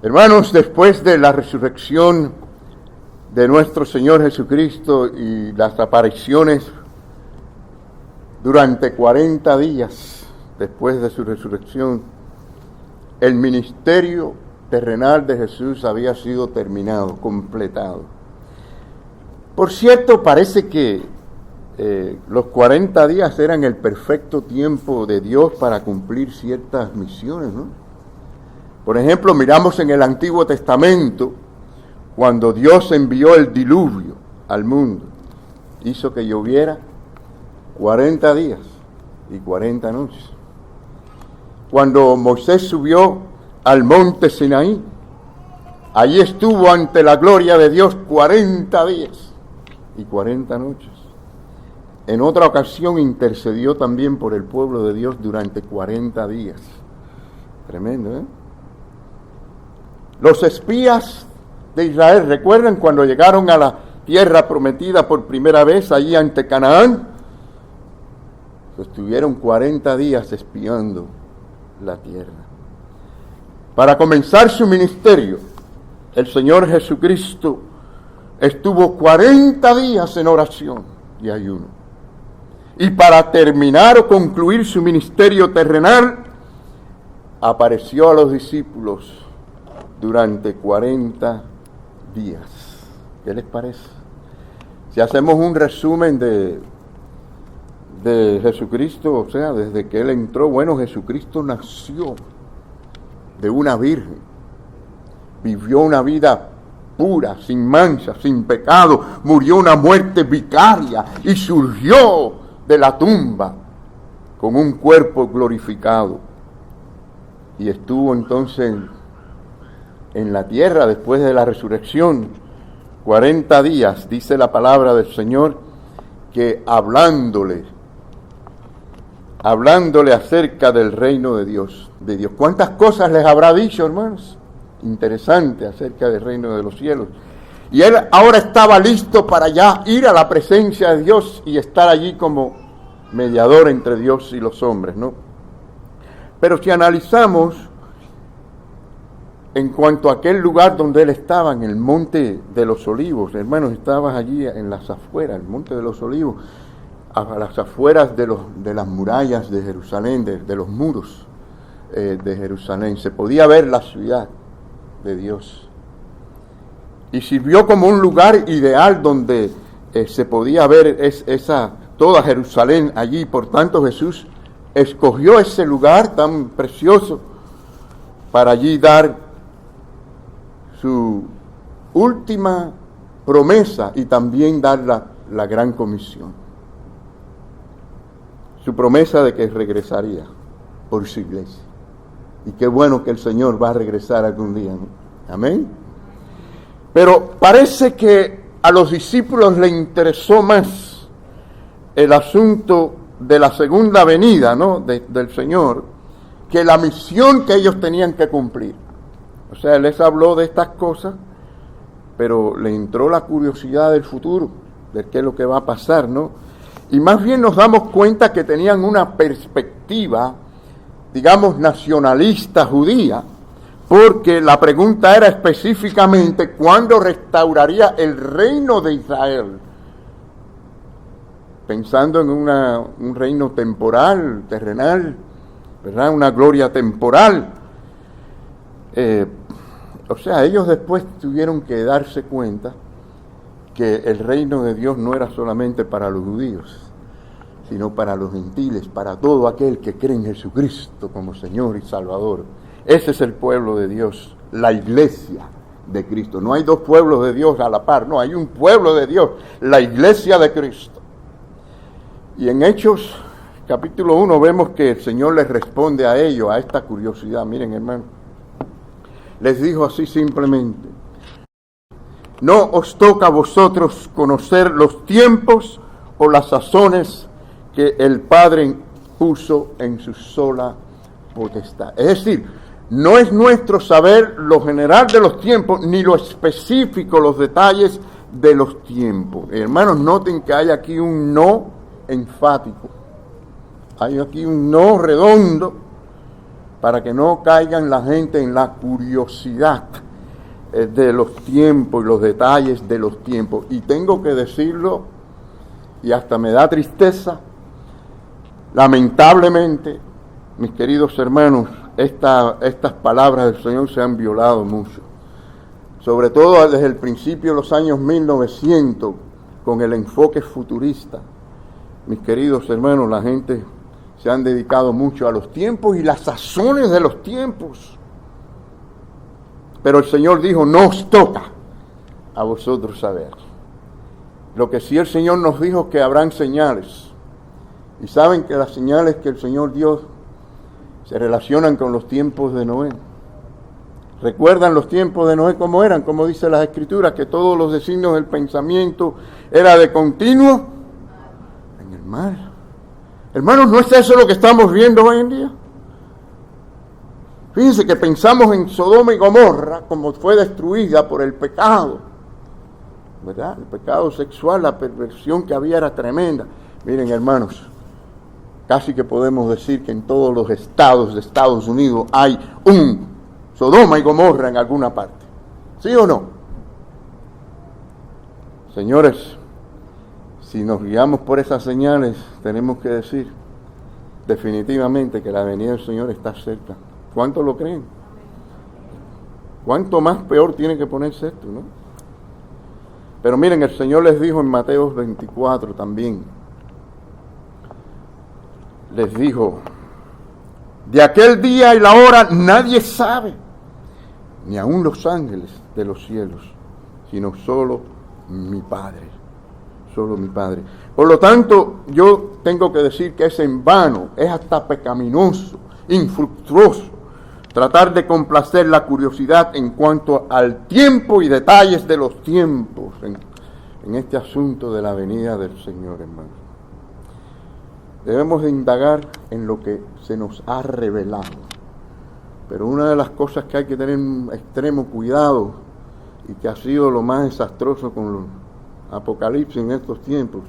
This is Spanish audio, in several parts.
Hermanos, después de la resurrección de nuestro Señor Jesucristo y las apariciones durante 40 días después de su resurrección, el ministerio terrenal de Jesús había sido terminado, completado. Por cierto, parece que los 40 días eran el perfecto tiempo de Dios para cumplir ciertas misiones, ¿no? Por ejemplo, miramos en el Antiguo Testamento, cuando Dios envió el diluvio al mundo, hizo que lloviera 40 días y 40 noches. Cuando Moisés subió al monte Sinaí, allí estuvo ante la gloria de Dios 40 días y 40 noches. En otra ocasión intercedió también por el pueblo de Dios durante 40 días. Tremendo, ¿eh? Los espías de Israel, ¿recuerdan cuando llegaron a la tierra prometida por primera vez allí ante Canaán? Estuvieron 40 días espiando la tierra. Para comenzar su ministerio, el Señor Jesucristo estuvo 40 días en oración y ayuno. Y para terminar o concluir su ministerio terrenal, apareció a los discípulos durante 40 días. ¿Qué les parece? Si hacemos un resumen de Jesucristo, o sea, desde que Él entró, bueno, Jesucristo nació de una virgen, vivió una vida pura, sin mancha, sin pecado, murió una muerte vicaria y surgió de la tumba con un cuerpo glorificado. Y estuvo entonces en la tierra después de la resurrección 40 días, dice la palabra del Señor, que hablándole acerca del reino de Dios. ¿Cuántas cosas les habrá dicho, hermanos? Interesante, acerca del reino de los cielos. Y él ahora estaba listo para ya ir a la presencia de Dios y estar allí como mediador entre Dios y los hombres, ¿no? Pero si analizamos en cuanto a aquel lugar donde él estaba, en el Monte de los Olivos, hermanos, estaba allí en las afueras, el Monte de los Olivos, a las afueras de las murallas de Jerusalén, de los muros de Jerusalén. Se podía ver la ciudad de Dios. Y sirvió como un lugar ideal donde se podía ver toda Jerusalén allí. Por tanto, Jesús escogió ese lugar tan precioso para allí dar su última promesa y también dar la gran comisión. Su promesa de que regresaría por su iglesia. Y qué bueno que el Señor va a regresar algún día, ¿no? Amén. Pero parece que a los discípulos les interesó más el asunto de la segunda venida, ¿no? del Señor, que la misión que ellos tenían que cumplir. O sea, Él les habló de estas cosas, pero le entró la curiosidad del futuro, de qué es lo que va a pasar, ¿no? Y más bien nos damos cuenta que tenían una perspectiva, digamos, nacionalista judía, porque la pregunta era específicamente ¿cuándo restauraría el reino de Israel? Pensando en un reino temporal, terrenal, ¿verdad? Una gloria temporal. O sea, ellos después tuvieron que darse cuenta que el reino de Dios no era solamente para los judíos, sino para los gentiles, para todo aquel que cree en Jesucristo como Señor y Salvador. Ese es el pueblo de Dios, la iglesia de Cristo. No hay dos pueblos de Dios a la par, no, hay un pueblo de Dios, la iglesia de Cristo. Y en Hechos capítulo 1 vemos que el Señor les responde a ellos, a esta curiosidad. Miren, hermano, les dijo así simplemente: no os toca a vosotros conocer los tiempos o las sazones que el Padre puso en su sola potestad. Es decir, no es nuestro saber lo general de los tiempos, ni lo específico, los detalles de los tiempos. Hermanos, noten que hay aquí un no enfático. Hay aquí un no redondo para que no caigan la gente en la curiosidad de los tiempos y los detalles de los tiempos. Y tengo que decirlo, y hasta me da tristeza, lamentablemente, mis queridos hermanos, estas palabras del Señor se han violado mucho. Sobre todo desde el principio de los años 1900, con el enfoque futurista. Mis queridos hermanos, la gente se han dedicado mucho a los tiempos y las sazones de los tiempos. Pero el Señor dijo, no os toca a vosotros saber. Lo que sí el Señor nos dijo es que habrán señales. Y saben que las señales que el Señor dio se relacionan con los tiempos de Noé. ¿Recuerdan los tiempos de Noé cómo eran? Como dice las Escrituras, que todos los designios del pensamiento era de continuo en el mal. Hermanos, ¿no es eso lo que estamos viendo hoy en día? Fíjense que pensamos en Sodoma y Gomorra, como fue destruida por el pecado, ¿verdad? El pecado sexual, la perversión que había era tremenda. Miren, hermanos, casi que podemos decir que en todos los estados de Estados Unidos hay un Sodoma y Gomorra en alguna parte. ¿Sí o no? Señores, si nos guiamos por esas señales, tenemos que decir definitivamente que la venida del Señor está cerca. ¿Cuántos lo creen? ¿Cuánto más peor tiene que ponerse esto, no? Pero miren, el Señor les dijo en Mateo 24 también, les dijo, de aquel día y la hora nadie sabe, ni aun los ángeles de los cielos, sino solo mi Padre, solo mi Padre. Por lo tanto, yo tengo que decir que es en vano, es hasta pecaminoso, infructuoso, tratar de complacer la curiosidad en cuanto al tiempo y detalles de los tiempos en este asunto de la venida del Señor, hermano. Debemos de indagar en lo que se nos ha revelado. Pero una de las cosas que hay que tener un extremo cuidado y que ha sido lo más desastroso con los Apocalipsis en estos tiempos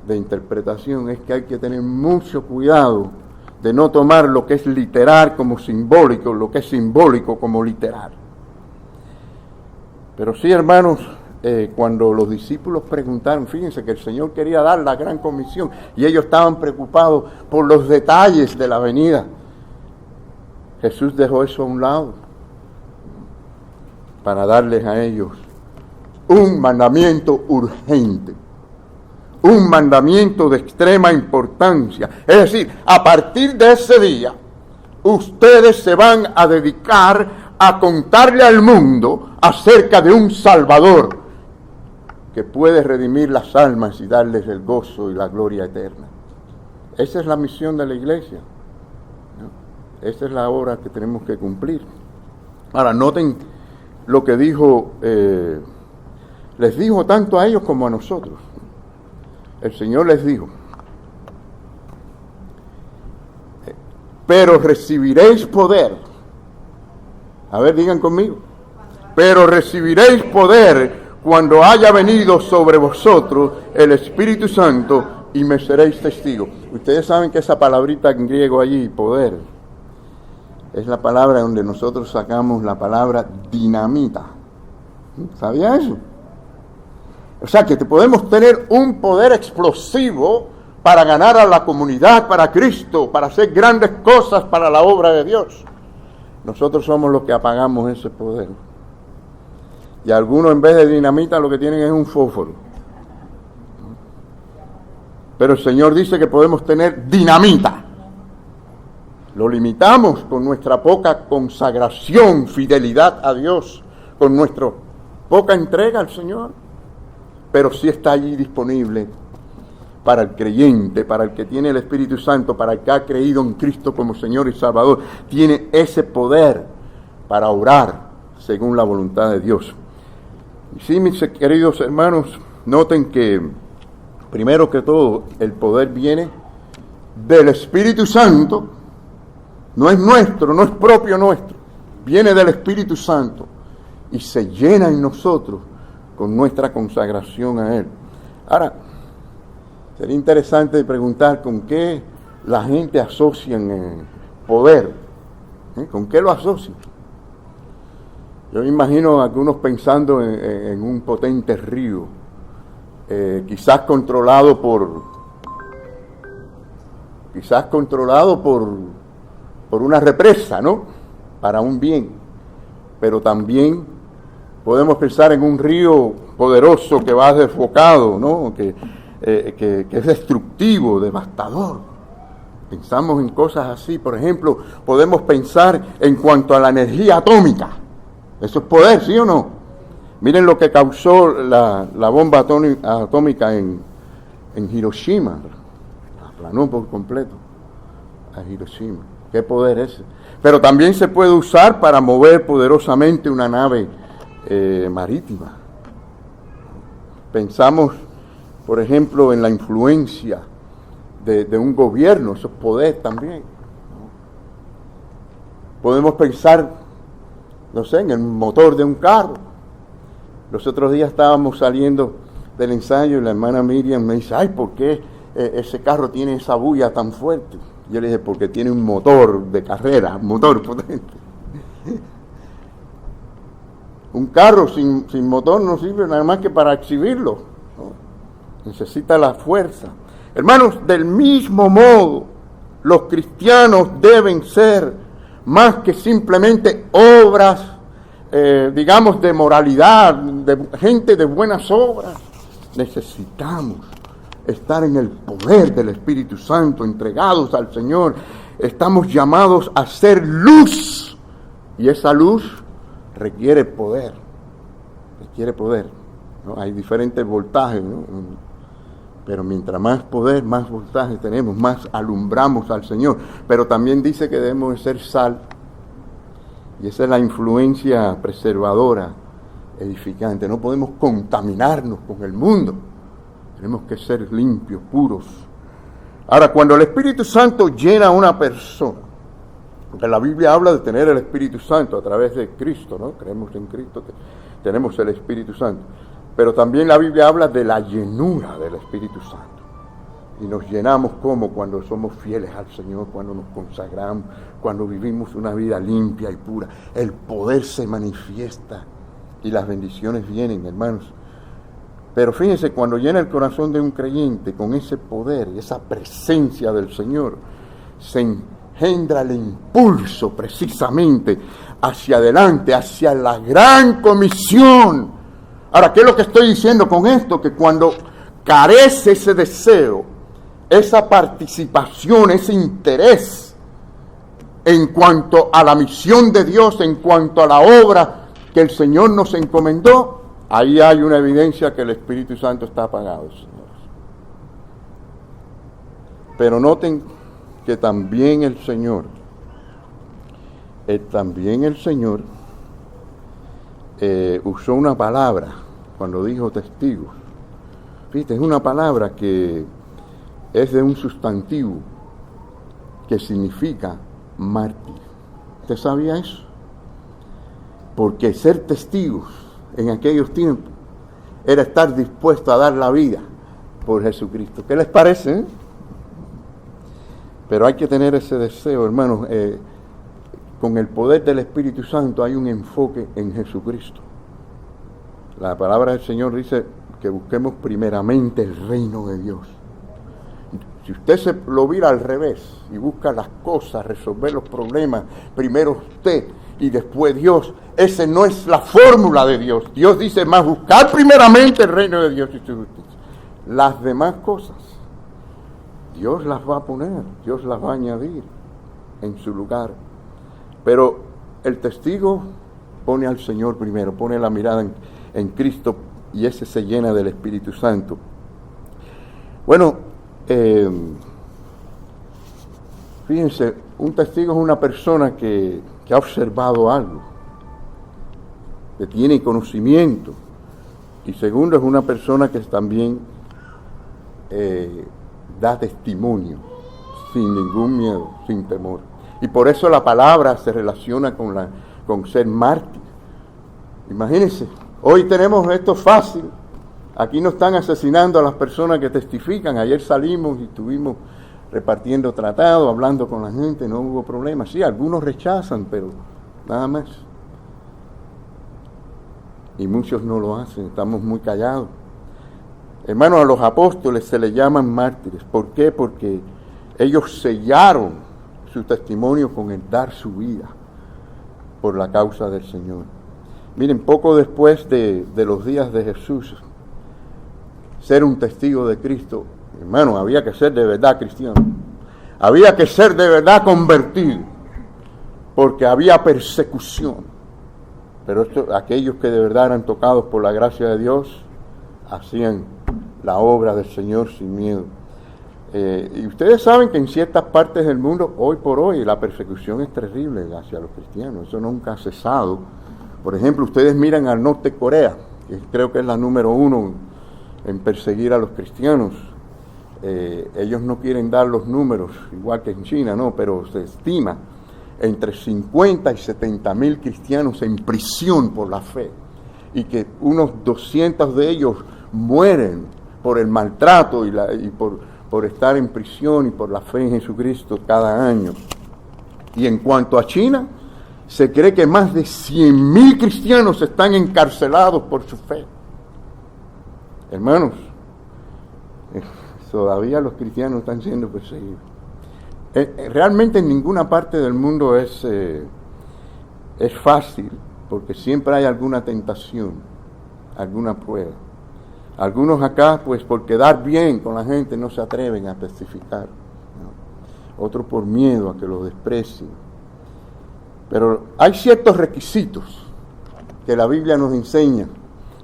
de interpretación es que hay que tener mucho cuidado de no tomar lo que es literal como simbólico, lo que es simbólico como literal. Pero sí, hermanos, cuando los discípulos preguntaron, fíjense que el Señor quería dar la gran comisión y ellos estaban preocupados por los detalles de la venida. Jesús dejó eso a un lado para darles a ellos un mandamiento urgente, un mandamiento de extrema importancia. Es decir, a partir de ese día, ustedes se van a dedicar a contarle al mundo acerca de un Salvador que puede redimir las almas y darles el gozo y la gloria eterna. Esa es la misión de la iglesia, ¿no? Esa es la obra que tenemos que cumplir. Ahora, noten lo que dijo, les dijo tanto a ellos como a nosotros. El Señor les dijo, pero recibiréis poder. A ver, digan conmigo. Pero recibiréis poder cuando haya venido sobre vosotros el Espíritu Santo y me seréis testigos. Ustedes saben que esa palabrita en griego allí, poder, es la palabra donde nosotros sacamos la palabra dinamita. ¿Sabía eso? O sea que podemos tener un poder explosivo para ganar a la comunidad, para Cristo, para hacer grandes cosas para la obra de Dios. Nosotros somos los que apagamos ese poder. Y algunos en vez de dinamita lo que tienen es un fósforo. Pero el Señor dice que podemos tener dinamita. Lo limitamos con nuestra poca consagración, fidelidad a Dios, con nuestra poca entrega al Señor. Pero sí está allí disponible para el creyente, para el que tiene el Espíritu Santo, para el que ha creído en Cristo como Señor y Salvador. Tiene ese poder para orar según la voluntad de Dios. Y sí, mis queridos hermanos, noten que, primero que todo, el poder viene del Espíritu Santo. No es nuestro, no es propio nuestro. Viene del Espíritu Santo y se llena en nosotros con nuestra consagración a Él. Ahora, sería interesante preguntar con qué la gente asocia poder. ¿Con qué lo asocio? Yo me imagino a algunos pensando en un potente río, quizás controlado por una represa, ¿no? Para un bien. Pero también podemos pensar en un río poderoso que va desbocado, ¿no? Que es destructivo, devastador. Pensamos en cosas así. Por ejemplo, podemos pensar en cuanto a la energía atómica. Eso es poder, ¿sí o no? Miren lo que causó la bomba atómica en Hiroshima. Aplanó por completo a Hiroshima. ¿Qué poder es ese? Pero también se puede usar para mover poderosamente una nave marítima. Pensamos, por ejemplo, en la influencia de un gobierno, eso es poder también, ¿no? Podemos pensar, no sé, en el motor de un carro. Los otros días estábamos saliendo del ensayo y la hermana Miriam me dice, ay, ¿por qué ese carro tiene esa bulla tan fuerte? Yo le dije, porque tiene un motor de carrera, un motor potente. Un carro sin motor no sirve nada más que para exhibirlo, ¿no? Necesita la fuerza. Hermanos, del mismo modo, los cristianos deben ser más que simplemente obras, digamos, de moralidad, de gente de buenas obras. Necesitamos estar en el poder del Espíritu Santo, entregados al Señor. Estamos llamados a ser luz, y esa luz requiere poder, ¿no? Hay diferentes voltajes, ¿no? Pero mientras más poder, más voltaje tenemos, más alumbramos al Señor. Pero también dice que debemos de ser sal, y esa es la influencia preservadora, edificante. No podemos contaminarnos con el mundo, tenemos que ser limpios, puros. Ahora, cuando el Espíritu Santo llena a una persona, porque la Biblia habla de tener el Espíritu Santo a través de Cristo, ¿no? Creemos en Cristo, tenemos el Espíritu Santo. Pero también la Biblia habla de la llenura del Espíritu Santo. Y nos llenamos como cuando somos fieles al Señor, cuando nos consagramos, cuando vivimos una vida limpia y pura. El poder se manifiesta y las bendiciones vienen, hermanos. Pero fíjense, cuando llena el corazón de un creyente con ese poder, esa presencia del Señor, se engendra el impulso precisamente hacia adelante, hacia la gran comisión. Ahora, ¿qué es lo que estoy diciendo con esto? Que cuando carece ese deseo, esa participación, ese interés en cuanto a la misión de Dios, en cuanto a la obra que el Señor nos encomendó, ahí hay una evidencia que el Espíritu Santo está apagado, señores. Pero noten que también el Señor usó una palabra cuando dijo testigos. Fíjate, es una palabra que es de un sustantivo que significa mártir. ¿Usted sabía eso? Porque ser testigos en aquellos tiempos era estar dispuesto a dar la vida por Jesucristo. ¿Qué les parece? Pero hay que tener ese deseo, hermanos. Con el poder del Espíritu Santo hay un enfoque en Jesucristo. La palabra del Señor dice que busquemos primeramente el reino de Dios. Si usted se lo vira al revés y busca las cosas, resolver los problemas, primero usted y después Dios, esa no es la fórmula de Dios. Dios dice más, buscar primeramente el reino de Dios y su justicia. Las demás cosas, Dios las va a poner, Dios las va a añadir en su lugar. Pero el testigo pone al Señor primero, pone la mirada en Cristo, y ese se llena del Espíritu Santo. Bueno, fíjense, un testigo es una persona que ha observado algo, que tiene conocimiento, y segundo, es una persona que también da testimonio, sin ningún miedo, sin temor. Y por eso la palabra se relaciona con ser mártir. Imagínense, hoy tenemos esto fácil. Aquí no están asesinando a las personas que testifican. Ayer salimos y tuvimos repartiendo tratados, hablando con la gente, no hubo problema. Sí, algunos rechazan, pero nada más. Y muchos no lo hacen, estamos muy callados. Hermanos, a los apóstoles se les llaman mártires. ¿Por qué? Porque ellos sellaron su testimonio con el dar su vida por la causa del Señor. Miren, poco después de los días de Jesús, ser un testigo de Cristo, hermano, había que ser de verdad cristiano. Había que ser de verdad convertido, porque había persecución. Pero aquellos que de verdad eran tocados por la gracia de Dios, hacían la obra del Señor sin miedo. Y ustedes saben que en ciertas partes del mundo, hoy por hoy, la persecución es terrible hacia los cristianos. Eso nunca ha cesado. Por ejemplo, ustedes miran al norte de Corea, que creo que es la número 1 en perseguir a los cristianos. Ellos no quieren dar los números, igual que en China, no, pero se estima entre 50 y 70 mil cristianos en prisión por la fe, y que unos 200 de ellos mueren por el maltrato y por estar en prisión y por la fe en Jesucristo cada año. Y en cuanto a China, se cree que más de 100.000 cristianos están encarcelados por su fe. Hermanos, todavía los cristianos están siendo perseguidos. Realmente en ninguna parte del mundo es fácil, porque siempre hay alguna tentación, alguna prueba. Algunos acá, pues por quedar bien con la gente, no se atreven a testificar, ¿no? Otros por miedo a que los desprecien. Pero hay ciertos requisitos que la Biblia nos enseña,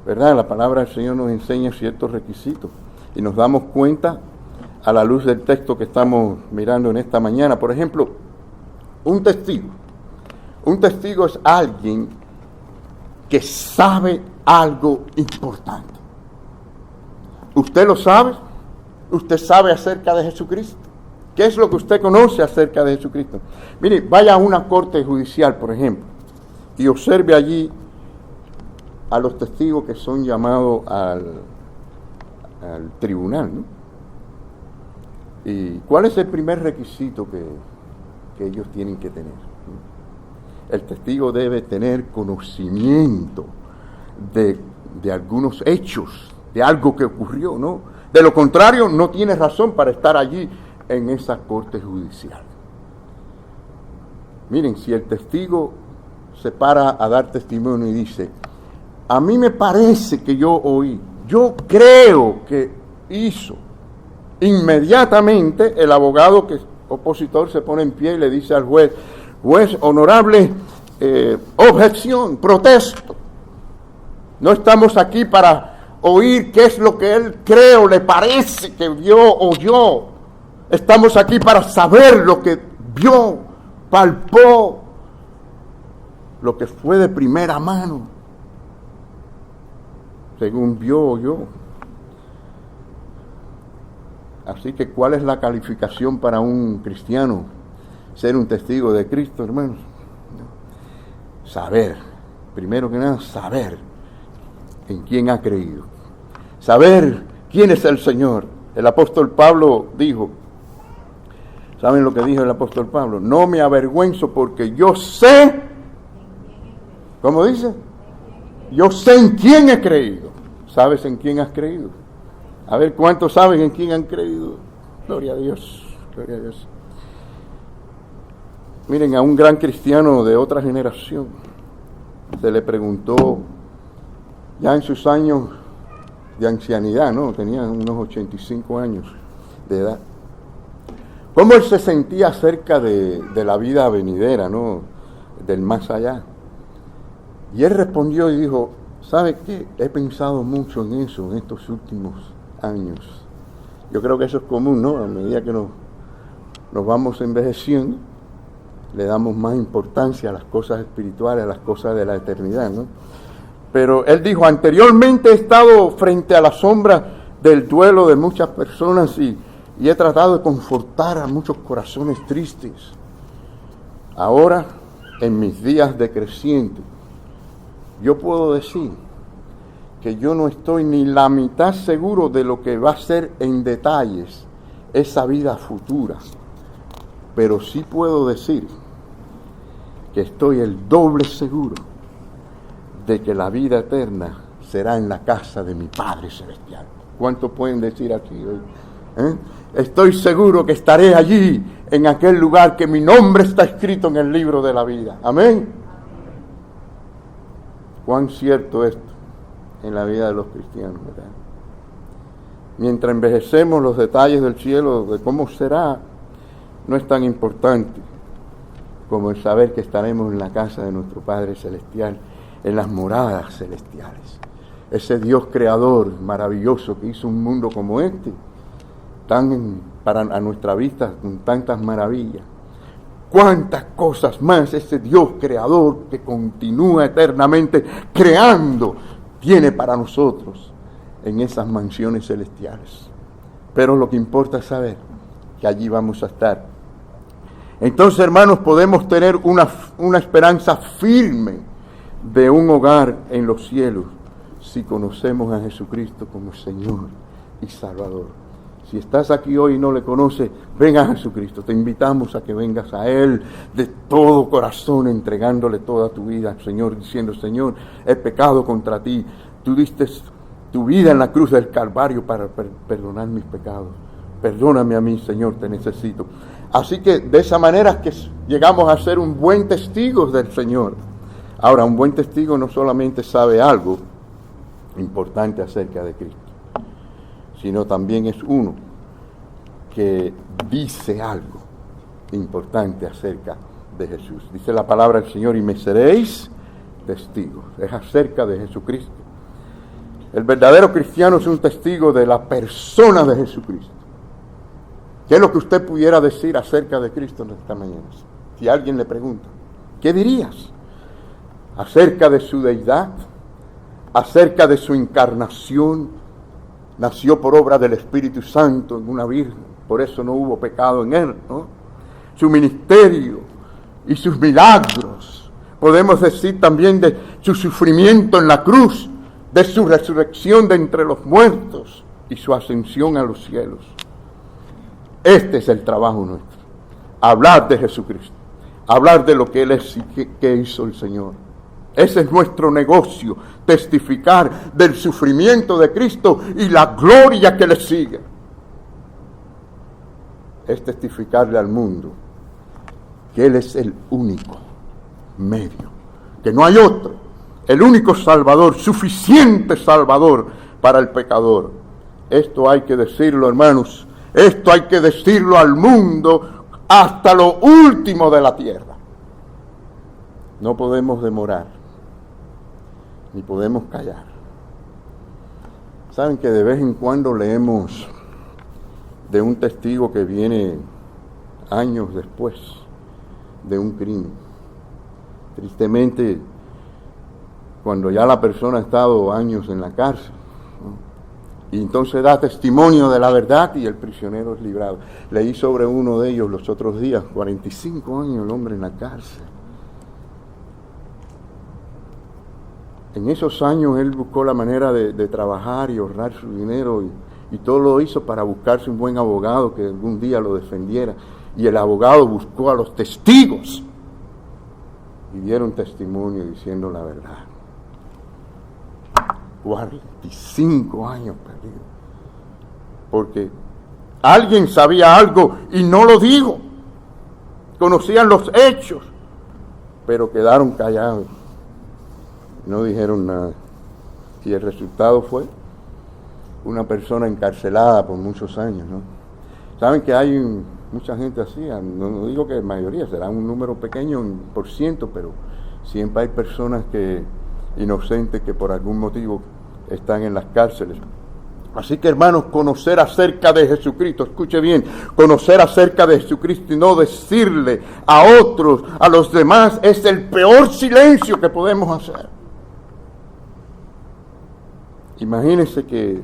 ¿verdad? La palabra del Señor nos enseña ciertos requisitos y nos damos cuenta a la luz del texto que estamos mirando en esta mañana. Por ejemplo, un testigo. Un testigo es alguien que sabe algo importante. ¿Usted lo sabe? ¿Usted sabe acerca de Jesucristo? ¿Qué es lo que usted conoce acerca de Jesucristo? Mire, vaya a una corte judicial, por ejemplo, y observe allí a los testigos que son llamados al tribunal, ¿no? ¿Y cuál es el primer requisito que ellos tienen que tener? El testigo debe tener conocimiento de algunos hechos, de algo que ocurrió, ¿no? De lo contrario, no tiene razón para estar allí en esa corte judicial. Miren, si el testigo se para a dar testimonio y dice, a mí me parece que yo oí, yo creo que hizo, inmediatamente el abogado que es opositor se pone en pie y le dice al juez, juez honorable, objeción, protesto. No estamos aquí para oír qué es lo que él cree o le parece que vio o oyó. Estamos aquí para saber lo que vio, palpó, lo que fue de primera mano, según vio o oyó. Así que, ¿cuál es la calificación para un cristiano ser un testigo de Cristo, hermanos? Saber, primero que nada, saber en quién ha creído. Saber quién es el Señor. El apóstol Pablo dijo, ¿saben lo que dijo el apóstol Pablo? No me avergüenzo porque yo sé, ¿cómo dice? Yo sé en quién he creído. ¿Sabes en quién has creído? A ver, ¿cuántos saben en quién han creído? Gloria a Dios, gloria a Dios. Miren, a un gran cristiano de otra generación se le preguntó, ya en sus años de ancianidad, ¿no? Tenía unos 85 años de edad, cómo él se sentía acerca de la vida venidera, ¿no? Del más allá. Y él respondió y dijo, ¿sabe qué? He pensado mucho en eso en estos últimos años. Yo creo que eso es común, ¿no? A medida que nos vamos envejeciendo, le damos más importancia a las cosas espirituales, a las cosas de la eternidad, ¿no? Pero él dijo, anteriormente he estado frente a la sombra del duelo de muchas personas y he tratado de confortar a muchos corazones tristes. Ahora, en mis días decrecientes, yo puedo decir que yo no estoy ni la mitad seguro de lo que va a ser en detalles esa vida futura, pero sí puedo decir que estoy el doble seguro de que la vida eterna será en la casa de mi Padre Celestial. ¿Cuántos pueden decir aquí hoy? Estoy seguro que estaré allí, en aquel lugar que mi nombre está escrito en el libro de la vida. Amén. Cuán cierto esto en la vida de los cristianos, ¿verdad? Mientras envejecemos, los detalles del cielo, de cómo será, no es tan importante como el saber que estaremos en la casa de nuestro Padre Celestial, en las moradas celestiales. Ese Dios creador maravilloso que hizo un mundo como este, a nuestra vista, con tantas maravillas. Cuántas cosas más ese Dios creador que continúa eternamente creando tiene para nosotros en esas mansiones celestiales. Pero lo que importa es saber que allí vamos a estar. Entonces, hermanos, podemos tener una esperanza firme de un hogar en los cielos si conocemos a Jesucristo como Señor y Salvador. Si estás aquí hoy y no le conoces, ven a Jesucristo. Te invitamos a que vengas a Él de todo corazón, entregándole toda tu vida al Señor, diciendo: Señor, he pecado contra ti. Tú diste tu vida en la cruz del Calvario para perdonar mis pecados. Perdóname a mí, Señor, te necesito. Así que de esa manera es que llegamos a ser un buen testigo del Señor. Ahora, un buen testigo no solamente sabe algo importante acerca de Cristo, sino también es uno que dice algo importante acerca de Jesús. Dice la palabra del Señor: y me seréis testigos. Es acerca de Jesucristo. El verdadero cristiano es un testigo de la persona de Jesucristo. ¿Qué es lo que usted pudiera decir acerca de Cristo en esta mañana? Si alguien le pregunta, ¿qué dirías? Acerca de su deidad, acerca de su encarnación. Nació por obra del Espíritu Santo en una virgen, por eso no hubo pecado en él, ¿no? Su ministerio y sus milagros. Podemos decir también de su sufrimiento en la cruz, de su resurrección de entre los muertos y su ascensión a los cielos. Este es el trabajo nuestro. Hablar de Jesucristo, hablar de lo que Él es y que hizo el Señor. Ese es nuestro negocio, testificar del sufrimiento de Cristo y la gloria que le sigue. Es testificarle al mundo que Él es el único medio, que no hay otro, el único Salvador, suficiente Salvador para el pecador. Esto hay que decirlo, hermanos, esto hay que decirlo al mundo hasta lo último de la tierra. No podemos demorar, ni podemos callar. Saben que de vez en cuando leemos de un testigo que viene años después de un crimen. Tristemente, cuando ya la persona ha estado años en la cárcel, ¿no? Y entonces da testimonio de la verdad y el prisionero es librado. Leí sobre uno de ellos los otros días, 45 años el hombre en la cárcel. En esos años él buscó la manera de trabajar y ahorrar su dinero y todo lo hizo para buscarse un buen abogado que algún día lo defendiera. Y el abogado buscó a los testigos y dieron testimonio diciendo la verdad. 45 años perdidos. Porque alguien sabía algo y no lo dijo. Conocían los hechos, pero quedaron callados. No dijeron nada. Y el resultado fue una persona encarcelada por muchos años, ¿no? Saben que hay mucha gente así, no digo que la mayoría, será un número pequeño por ciento, pero siempre hay personas inocentes que por algún motivo están en las cárceles. Así que, hermanos, conocer acerca de Jesucristo, escuche bien, conocer acerca de Jesucristo y no decirle a otros, a los demás, es el peor silencio que podemos hacer. Imagínense que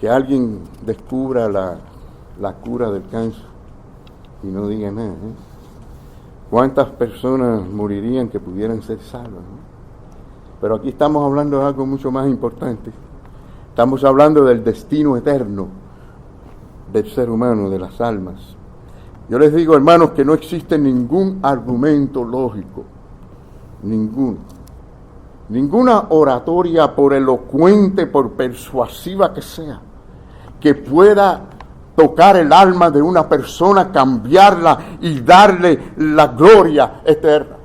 alguien descubra la cura del cáncer y no diga nada, ¿eh? ¿Cuántas personas morirían que pudieran ser salvas, ¿no? Pero aquí estamos hablando de algo mucho más importante. Estamos hablando del destino eterno del ser humano, de las almas. Yo les digo, hermanos, que no existe ningún argumento lógico, ninguna oratoria, por elocuente, por persuasiva que sea, que pueda tocar el alma de una persona, cambiarla y darle la gloria eterna.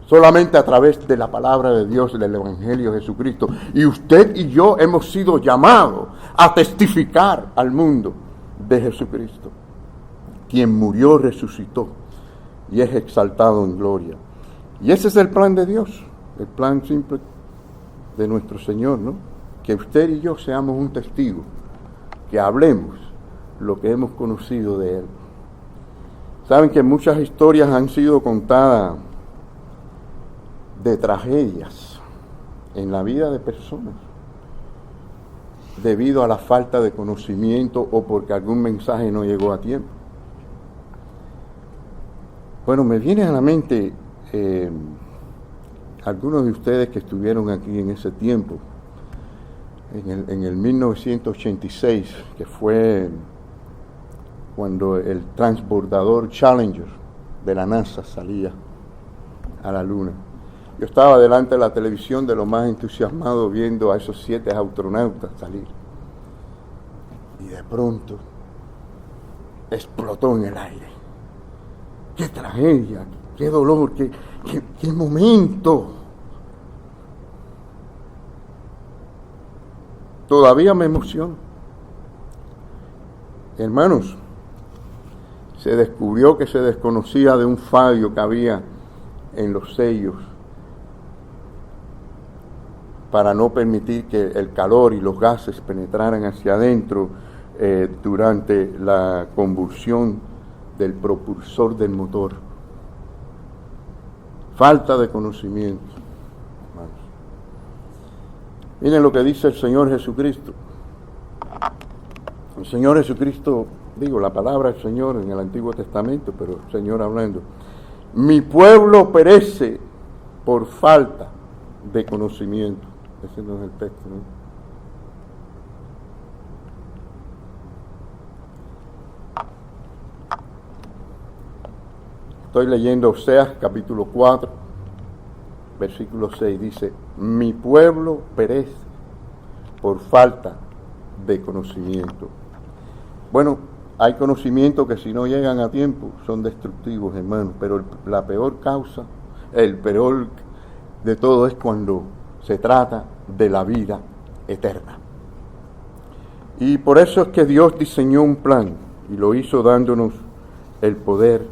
Solamente a través de la palabra de Dios, del Evangelio de Jesucristo. Y usted y yo hemos sido llamados a testificar al mundo de Jesucristo, quien murió, resucitó y es exaltado en gloria. Y ese es el plan de Dios, el plan simple de nuestro Señor, ¿no? Que usted y yo seamos un testigo, que hablemos lo que hemos conocido de Él. Saben que muchas historias han sido contadas de tragedias en la vida de personas, debido a la falta de conocimiento o porque algún mensaje no llegó a tiempo. Bueno, me viene a la mente algunos de ustedes que estuvieron aquí en ese tiempo, en el 1986, que fue cuando el transbordador Challenger de la NASA salía a la Luna. Yo estaba delante de la televisión de lo más entusiasmado viendo a esos 7 astronautas salir. Y de pronto explotó en el aire. ¡Qué tragedia! ¡Qué dolor! ¡Qué momento! Todavía me emociona. Hermanos, se descubrió que se desconocía de un fallo que había en los sellos para no permitir que el calor y los gases penetraran hacia adentro durante la convulsión del propulsor del motor. Falta de conocimiento, hermanos. Miren lo que dice el Señor Jesucristo. El Señor Jesucristo, digo la palabra del Señor en el Antiguo Testamento, pero el Señor hablando: mi pueblo perece por falta de conocimiento. Ese no es el texto, ¿no? Estoy leyendo Oseas capítulo 4, versículo 6, dice: mi pueblo perece por falta de conocimiento. Bueno, hay conocimientos que si no llegan a tiempo son destructivos, hermanos, pero la peor causa, el peor de todo es cuando se trata de la vida eterna. Y por eso es que Dios diseñó un plan y lo hizo dándonos el poder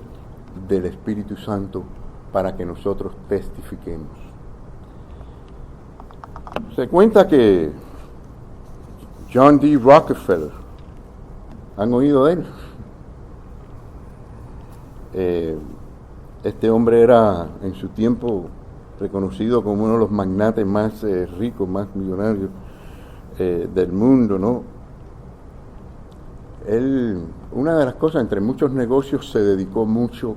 del Espíritu Santo para que nosotros testifiquemos. Se cuenta que John D. Rockefeller, ¿han oído de él? Este hombre era en su tiempo reconocido como uno de los magnates más ricos, más millonarios del mundo, ¿no? Él, una de las cosas, entre muchos negocios, se dedicó mucho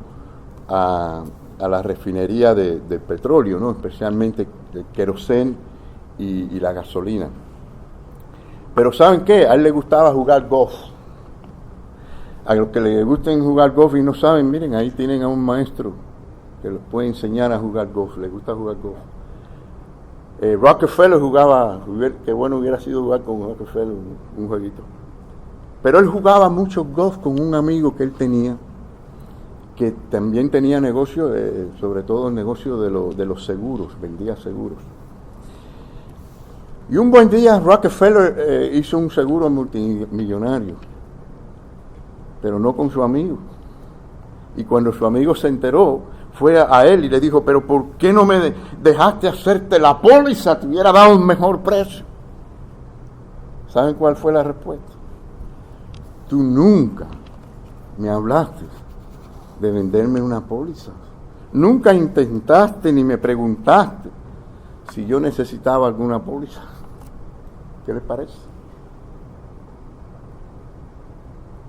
a la refinería de petróleo, ¿no? Especialmente el queroseno y la gasolina. Pero ¿saben qué? A él le gustaba jugar golf. A los que les gusten jugar golf y no saben, miren, ahí tienen a un maestro que los puede enseñar a jugar golf. Les gusta jugar golf. Rockefeller jugaba, qué bueno hubiera sido jugar con Rockefeller un jueguito. Pero él jugaba mucho golf con un amigo que él tenía, que también tenía negocio, sobre todo el negocio de los seguros, vendía seguros. Y un buen día Rockefeller hizo un seguro multimillonario, pero no con su amigo. Y cuando su amigo se enteró, fue a él y le dijo: pero ¿por qué no me dejaste hacerte la póliza? Te hubiera dado un mejor precio. ¿Saben cuál fue la respuesta? Tú nunca me hablaste de venderme una póliza. Nunca intentaste ni me preguntaste si yo necesitaba alguna póliza. ¿Qué les parece?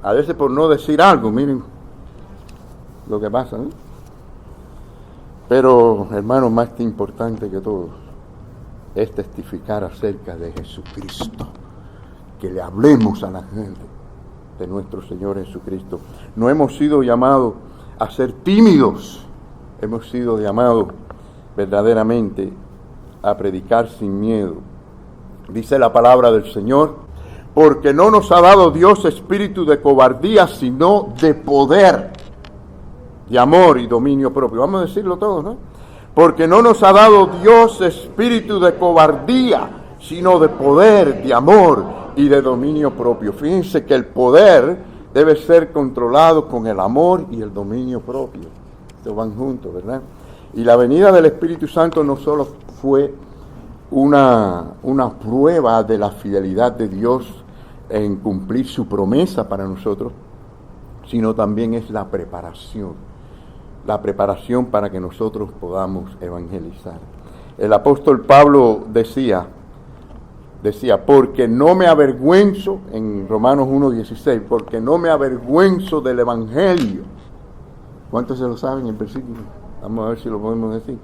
A veces por no decir algo, miren lo que pasa, ¿no? Pero, hermano, más que importante que todo es testificar acerca de Jesucristo, que le hablemos a la gente de nuestro Señor Jesucristo. No hemos sido llamados a ser tímidos, hemos sido llamados verdaderamente a predicar sin miedo. Dice la palabra del Señor, porque no nos ha dado Dios espíritu de cobardía, sino de poder, de amor y dominio propio. Vamos a decirlo todo, ¿no? Porque no nos ha dado Dios espíritu de cobardía, sino de poder, de amor y de dominio propio. Fíjense que el poder debe ser controlado con el amor y el dominio propio. Estos van juntos, ¿verdad? Y la venida del Espíritu Santo no solo fue una prueba de la fidelidad de Dios en cumplir su promesa para nosotros, sino también es la preparación para que nosotros podamos evangelizar. El apóstol Pablo decía, porque no me avergüenzo, en Romanos 1:16, porque no me avergüenzo del evangelio. ¿Cuántos se lo saben el versículo? Vamos a ver si lo podemos decir.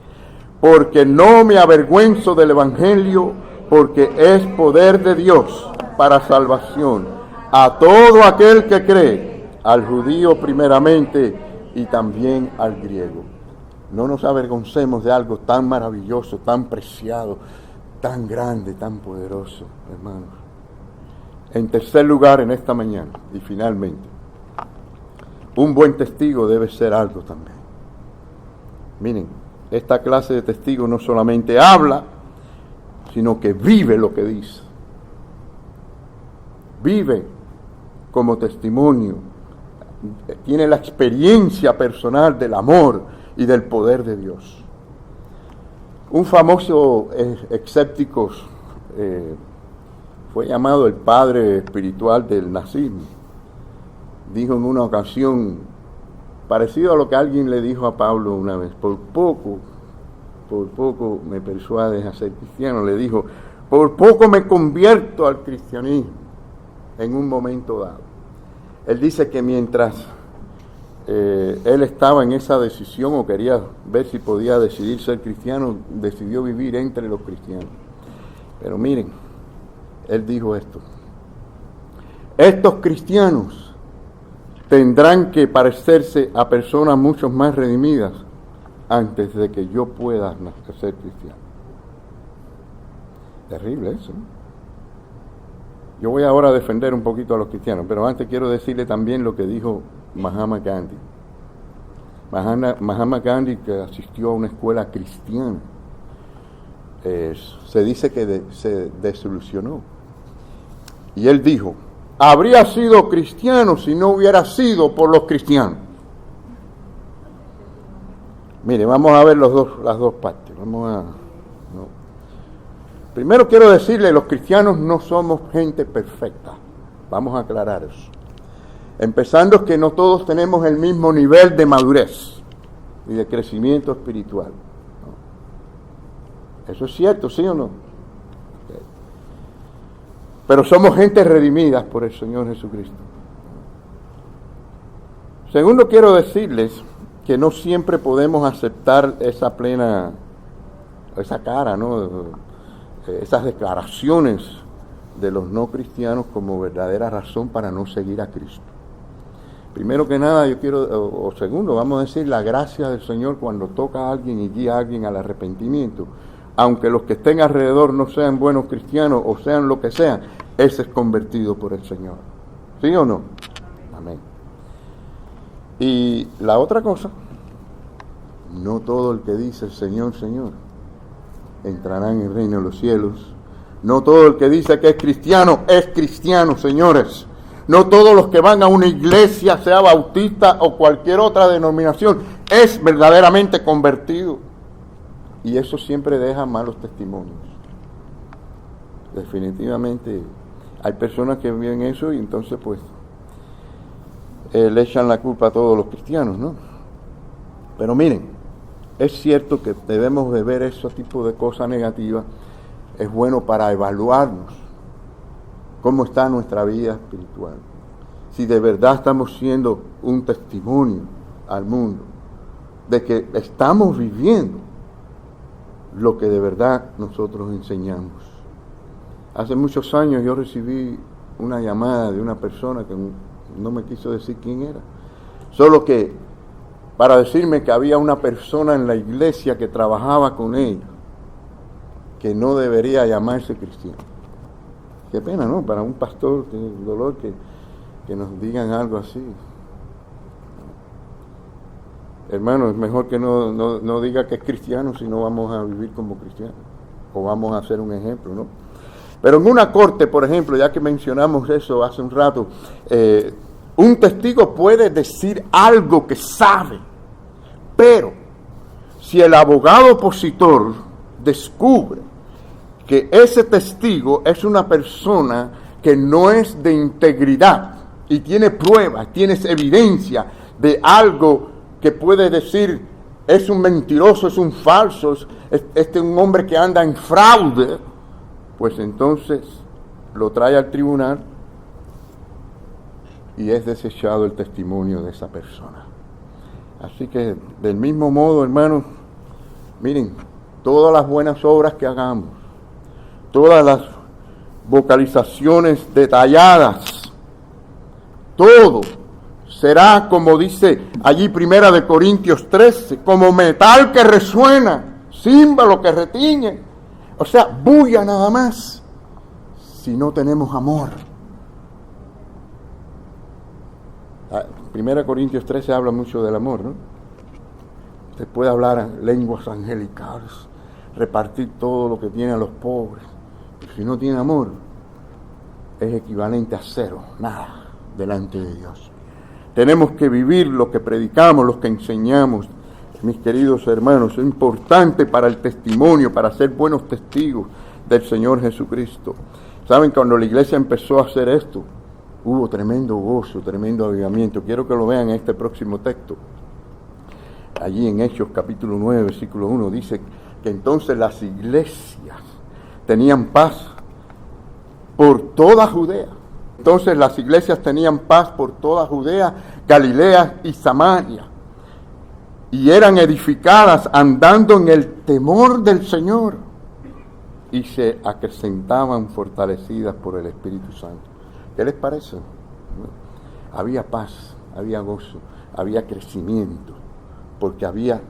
Porque no me avergüenzo del evangelio, porque es poder de Dios para salvación a todo aquel que cree, al judío primeramente y también al griego. No nos avergoncemos de algo tan maravilloso, tan preciado, tan grande, tan poderoso, hermanos. En tercer lugar, en esta mañana, y finalmente, un buen testigo debe ser algo también. Miren, esta clase de testigo no solamente habla, sino que vive lo que dice. Vive como testimonio. Tiene la experiencia personal del amor y del poder de Dios. Un famoso escéptico fue llamado el padre espiritual del nazismo. Dijo en una ocasión, parecido a lo que alguien le dijo a Pablo una vez, por poco me persuades a ser cristiano, le dijo, por poco me convierto al cristianismo en un momento dado. Él dice que mientras él estaba en esa decisión o quería ver si podía decidir ser cristiano, decidió vivir entre los cristianos. Pero miren, él dijo esto: estos cristianos tendrán que parecerse a personas mucho más redimidas antes de que yo pueda ser cristiano. Terrible eso, ¿no? Yo voy ahora a defender un poquito a los cristianos, pero antes quiero decirle también lo que dijo Mahatma Gandhi. Mahatma Gandhi, que asistió a una escuela cristiana, se dice que se desilusionó. Y él dijo, habría sido cristiano si no hubiera sido por los cristianos. Mire, vamos a ver las dos partes. Primero quiero decirle, los cristianos no somos gente perfecta. Vamos a aclarar eso. Empezando que no todos tenemos el mismo nivel de madurez y de crecimiento espiritual. ¿No? Eso es cierto, ¿sí o no? Okay. Pero somos gente redimida por el Señor Jesucristo. Segundo, quiero decirles que no siempre podemos aceptar esa cara, ¿no? Esas declaraciones de los no cristianos como verdadera razón para no seguir a Cristo. Primero que nada, segundo, vamos a decir la gracia del Señor cuando toca a alguien y guía a alguien al arrepentimiento. Aunque los que estén alrededor no sean buenos cristianos o sean lo que sean, ese es convertido por el Señor. ¿Sí o no? Amén. Y la otra cosa, no todo el que dice Señor, Señor, entrarán en el reino de los cielos. No todo el que dice que es cristiano, señores. No todos los que van a una iglesia, sea bautista o cualquier otra denominación, es verdaderamente convertido. Y eso siempre deja malos testimonios. Definitivamente hay personas que ven eso y entonces pues le echan la culpa a todos los cristianos, ¿no? Pero miren, es cierto que debemos de ver ese tipo de cosas negativas. Es bueno para evaluarnos cómo está nuestra vida espiritual. Si de verdad estamos siendo un testimonio al mundo de que estamos viviendo lo que de verdad nosotros enseñamos. Hace muchos años yo recibí una llamada de una persona que no me quiso decir quién era. Solo que para decirme que había una persona en la iglesia que trabajaba con ella, que no debería llamarse cristiano. Qué pena, ¿no? Para un pastor, qué dolor que nos digan algo así. Hermano, es mejor que no diga que es cristiano si no vamos a vivir como cristianos. O vamos a hacer un ejemplo, ¿no? Pero en una corte, por ejemplo, ya que mencionamos eso hace un rato, un testigo puede decir algo que sabe, pero si el abogado opositor descubre que ese testigo es una persona que no es de integridad y tiene pruebas, tiene evidencia de algo que puede decir es un mentiroso, es un falso, es un hombre que anda en fraude, pues entonces lo trae al tribunal y es desechado el testimonio de esa persona. Así que del mismo modo, hermanos, miren, todas las buenas obras que hagamos, todas las vocalizaciones detalladas, todo será, como dice allí 1 Corintios 13, como metal que resuena, címbalo que retiñe. O sea, bulla nada más, si no tenemos amor. 1 Corintios 13 habla mucho del amor, ¿no? Usted puede hablar lenguas angelicales, repartir todo lo que tiene a los pobres, pero si no tiene amor, es equivalente a cero, nada, delante de Dios. Tenemos que vivir lo que predicamos, lo que enseñamos. Mis queridos hermanos, es importante para el testimonio, para ser buenos testigos del Señor Jesucristo. Saben, cuando la iglesia empezó a hacer esto, hubo tremendo gozo, tremendo avivamiento. Quiero que lo vean en este próximo texto. Allí en Hechos capítulo 9, versículo 1, dice que entonces las iglesias tenían paz por toda Judea. Entonces las iglesias tenían paz por toda Judea, Galilea y Samaria. Y eran edificadas andando en el temor del Señor. Y se acrecentaban fortalecidas por el Espíritu Santo. ¿Qué les parece? Había paz, había gozo, había crecimiento. Porque había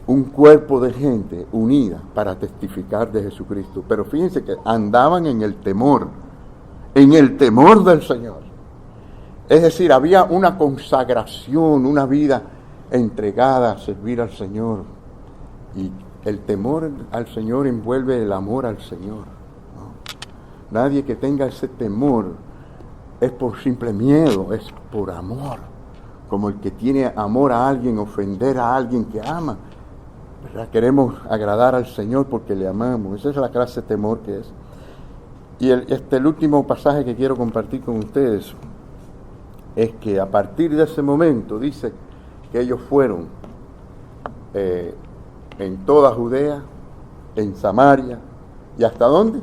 un cuerpo de gente unida para testificar de Jesucristo. Pero fíjense que andaban en el temor del Señor. Es decir, había una consagración, una vida entregada a servir al Señor. Y el temor al Señor envuelve el amor al Señor, ¿no? Nadie que tenga ese temor es por simple miedo, es por amor. Como el que tiene amor a alguien, ofender a alguien que ama, ¿verdad? Queremos agradar al Señor porque le amamos. Esa es la clase de temor que es. Y el último pasaje que quiero compartir con ustedes es que a partir de ese momento dice que ellos fueron en toda Judea, en Samaria, ¿y hasta dónde?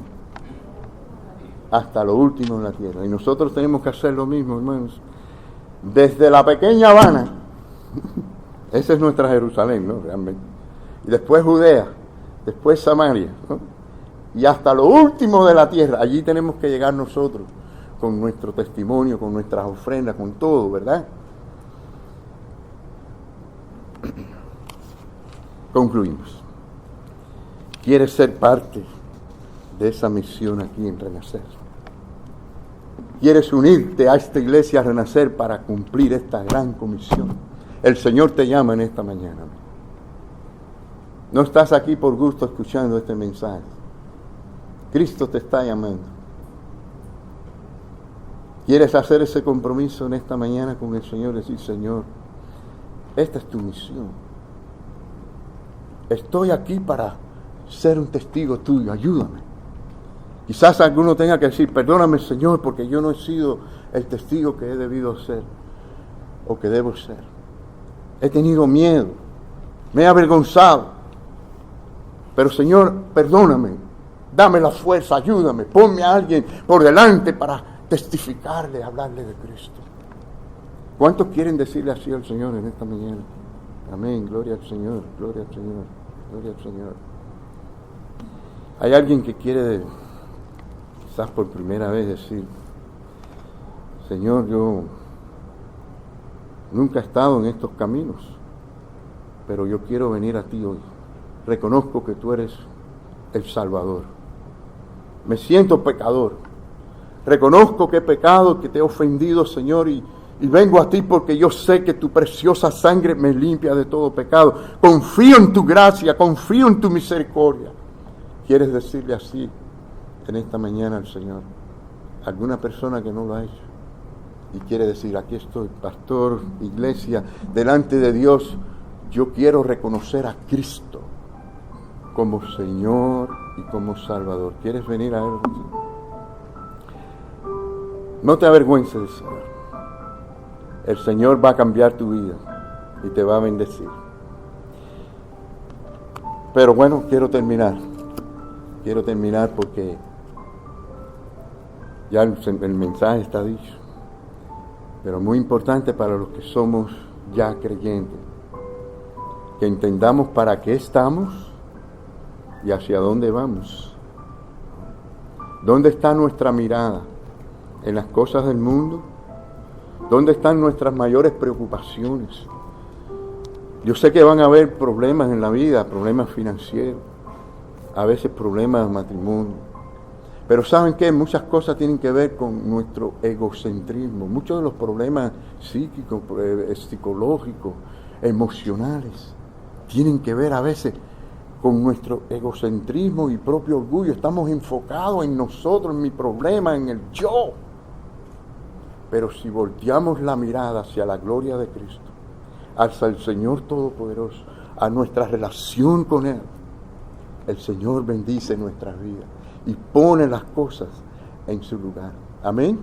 Hasta lo último en la tierra. Y nosotros tenemos que hacer lo mismo, hermanos. Desde la pequeña Habana, esa es nuestra Jerusalén, ¿no? Realmente. Y después Judea, después Samaria, ¿no? Y hasta lo último de la tierra, allí tenemos que llegar nosotros, con nuestro testimonio, con nuestras ofrendas, con todo, ¿verdad? Concluimos. ¿Quieres ser parte de esa misión aquí en Renacer? ¿Quieres unirte a esta iglesia a Renacer para cumplir esta gran comisión? El Señor te llama en esta mañana. No estás aquí por gusto escuchando este mensaje. Cristo te está llamando. ¿Quieres hacer ese compromiso en esta mañana con el Señor? Decir, Señor, esta es tu misión. Estoy aquí para ser un testigo tuyo, ayúdame. Quizás alguno tenga que decir, perdóname, Señor, porque yo no he sido el testigo que he debido ser o que debo ser. He tenido miedo, me he avergonzado. Pero Señor, perdóname, dame la fuerza, ayúdame, ponme a alguien por delante para testificarle, hablarle de Cristo. ¿Cuántos quieren decirle así al Señor en esta mañana? Amén, gloria al Señor, gloria al Señor, gloria al Señor. Hay alguien que quiere, quizás por primera vez, decir, Señor, yo nunca he estado en estos caminos, pero yo quiero venir a ti hoy. Reconozco que tú eres el Salvador. Me siento pecador. Reconozco que he pecado, que te he ofendido, Señor, y vengo a ti porque yo sé que tu preciosa sangre me limpia de todo pecado. Confío en tu gracia, confío en tu misericordia. ¿Quieres decirle así en esta mañana al Señor? ¿Alguna persona que no lo ha hecho? Y quiere decir, aquí estoy, pastor, iglesia, delante de Dios, yo quiero reconocer a Cristo como Señor y como Salvador. ¿Quieres venir a Él? No te avergüences, Señor. El Señor va a cambiar tu vida y te va a bendecir. Pero bueno, quiero terminar porque ya el mensaje está dicho. Pero muy importante para los que somos ya creyentes, que entendamos para qué estamos y hacia dónde vamos. ¿Dónde está nuestra mirada? ¿En las cosas del mundo? ¿Dónde están nuestras mayores preocupaciones? Yo sé que van a haber problemas en la vida, problemas financieros, a veces problemas de matrimonio. Pero ¿saben qué? Muchas cosas tienen que ver con nuestro egocentrismo. Muchos de los problemas psíquicos, psicológicos, emocionales, tienen que ver a veces con nuestro egocentrismo y propio orgullo. Estamos enfocados en nosotros, en mi problema, en el yo. Pero si volteamos la mirada hacia la gloria de Cristo, hacia el Señor Todopoderoso, a nuestra relación con Él, el Señor bendice nuestras vidas y pone las cosas en su lugar. Amén.